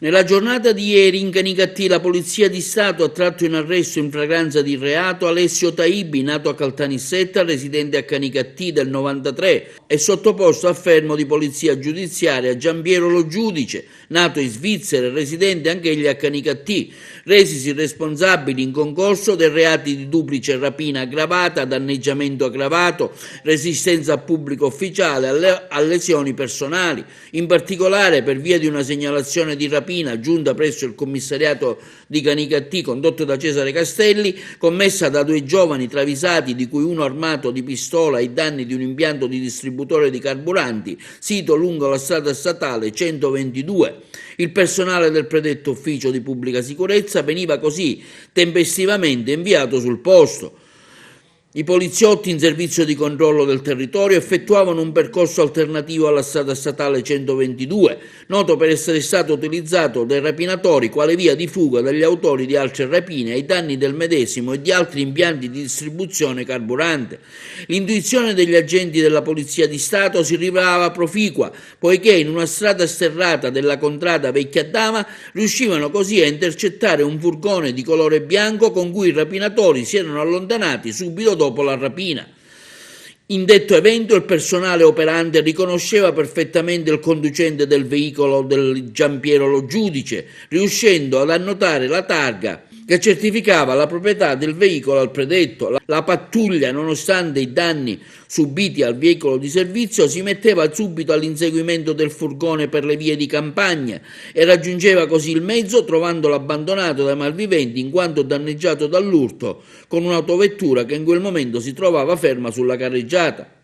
Nella giornata di ieri in Canicattì la Polizia di Stato ha tratto in arresto in flagranza di reato Alessio Taibi, nato a Caltanissetta, residente a Canicattì del 93 e sottoposto a fermo di polizia giudiziaria Giampiero Lo Giudice, nato in Svizzera e residente anch'egli a Canicattì, resisi responsabili in concorso dei reati di duplice rapina aggravata, danneggiamento aggravato, resistenza a pubblico ufficiale, a lesioni personali, in particolare per via di una segnalazione di rapina giunta presso il commissariato di Canicattì condotto da Cesare Castelli, commessa da due giovani travisati di cui uno armato di pistola ai danni di un impianto di distributore di carburanti sito lungo la strada statale 122. Il personale del predetto ufficio di pubblica sicurezza veniva così tempestivamente inviato sul posto. I poliziotti in servizio di controllo del territorio effettuavano un percorso alternativo alla strada statale 122, noto per essere stato utilizzato dai rapinatori quale via di fuga dagli autori di altre rapine ai danni del medesimo e di altri impianti di distribuzione carburante. L'intuizione degli agenti della Polizia di Stato si rivelava proficua, poiché in una strada sterrata della contrada Vecchiadama riuscivano così a intercettare un furgone di colore bianco con cui i rapinatori si erano allontanati subito dopo la rapina. In detto evento il personale operante riconosceva perfettamente il conducente del veicolo del Giampiero Lo Giudice, riuscendo ad annotare la targa che certificava la proprietà del veicolo al predetto. La pattuglia, nonostante i danni subiti al veicolo di servizio, si metteva subito all'inseguimento del furgone per le vie di campagna e raggiungeva così il mezzo trovandolo abbandonato dai malviventi in quanto danneggiato dall'urto con un'autovettura che in quel momento si trovava ferma sulla carreggiata.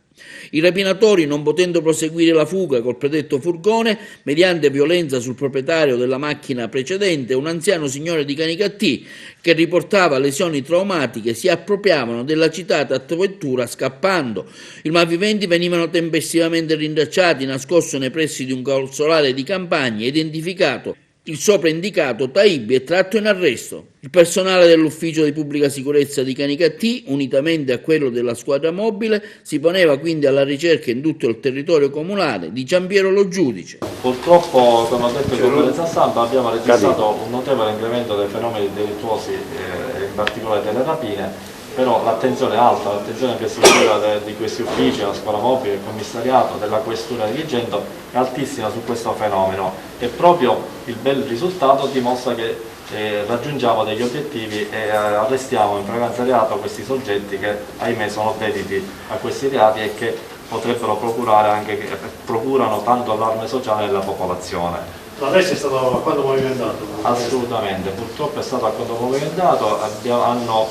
I rapinatori, non potendo proseguire la fuga col predetto furgone, mediante violenza sul proprietario della macchina precedente, un anziano signore di Canicattì che riportava lesioni traumatiche, si appropriavano della citata vettura scappando. I malviventi venivano tempestivamente rintracciati, nascosto nei pressi di un solare di campagna, identificato il sopraindicato Taibi è tratto in arresto. Il personale dell'ufficio di pubblica sicurezza di Canicattì, unitamente a quello della squadra mobile, si poneva quindi alla ricerca in tutto il territorio comunale di Giampiero Lo Giudice. Purtroppo, come ho detto in conferenza stampa, abbiamo registrato un notevole incremento dei fenomeni delittuosi, in particolare delle rapine, però l'attenzione è alta, l'attenzione investigativa di questi uffici, la scuola mobile, il commissariato, della questura di Agrigento è altissima su questo fenomeno e proprio il bel risultato dimostra che raggiungiamo degli obiettivi e arrestiamo in flagranza reato questi soggetti che ahimè sono dediti a questi reati e che potrebbero procurare anche, procurano tanto allarme sociale nella popolazione. Adesso è stato a quanto movimentato? Assolutamente, purtroppo è stato a quanto movimentato, hanno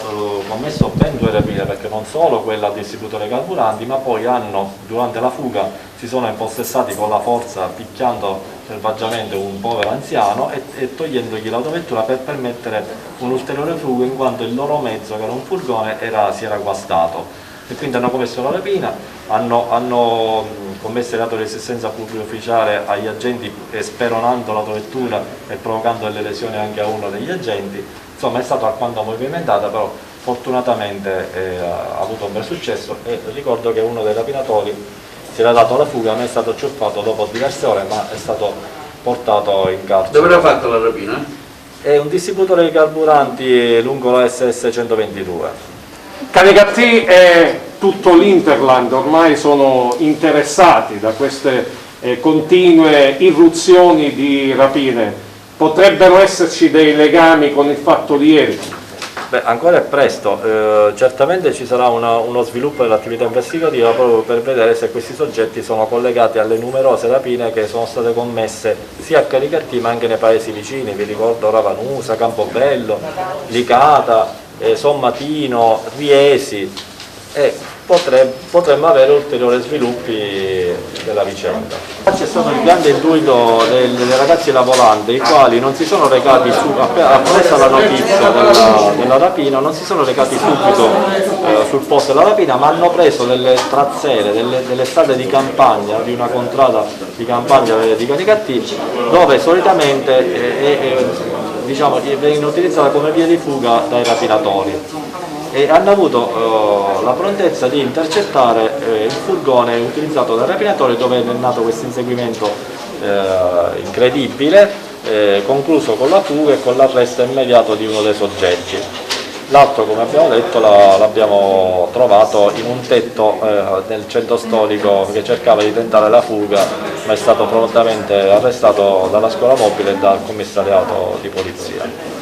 commesso ben due rapine, perché non solo quella al distributore carburanti, ma poi hanno, durante la fuga, si sono impossessati con la forza, picchiando selvaggiamente un povero anziano e togliendogli l'autovettura per permettere un'ulteriore fuga, in quanto il loro mezzo, che era un furgone, si era guastato. E quindi hanno commesso la rapina, hanno commesso il reato di resistenza a pubblico ufficiale agli agenti, speronando l'autovettura e provocando delle lesioni anche a uno degli agenti. Insomma, è stato alquanto movimentata, però fortunatamente ha avuto un bel successo e ricordo che uno dei rapinatori si era dato alla fuga, non è stato acciuffato dopo diverse ore, ma è stato portato in carcere. Dove era fatta la rapina? È un distributore di carburanti lungo la SS 122. Canicattì e tutto l'Interland ormai sono interessati da queste continue irruzioni di rapine. Potrebbero esserci dei legami con il fatto di ieri? Beh, ancora è presto, certamente ci sarà uno sviluppo dell'attività investigativa proprio per vedere se questi soggetti sono collegati alle numerose rapine che sono state commesse sia a Canicattì ma anche nei paesi vicini, vi ricordo Ravanusa, Campobello, Licata, Sommatino, Riesi, e potremmo avere ulteriori sviluppi della vicenda. C'è stato il grande intuito dei ragazzi della Volante, i quali non si sono recati, appresa la notizia della rapina, non si sono recati subito sul posto della rapina, ma hanno preso delle trazzere, delle strade di campagna, di una contrada di campagna di Canicattì, dove solitamente viene utilizzata come via di fuga dai rapinatori. E hanno avuto la prontezza di intercettare il furgone utilizzato dai rapinatori, dove è nato questo inseguimento incredibile, concluso con la fuga e con l'arresto immediato di uno dei soggetti. L'altro, come abbiamo detto, l'abbiamo trovato in un tetto nel centro storico che cercava di tentare la fuga, ma è stato prontamente arrestato dalla scuola mobile e dal commissariato di polizia.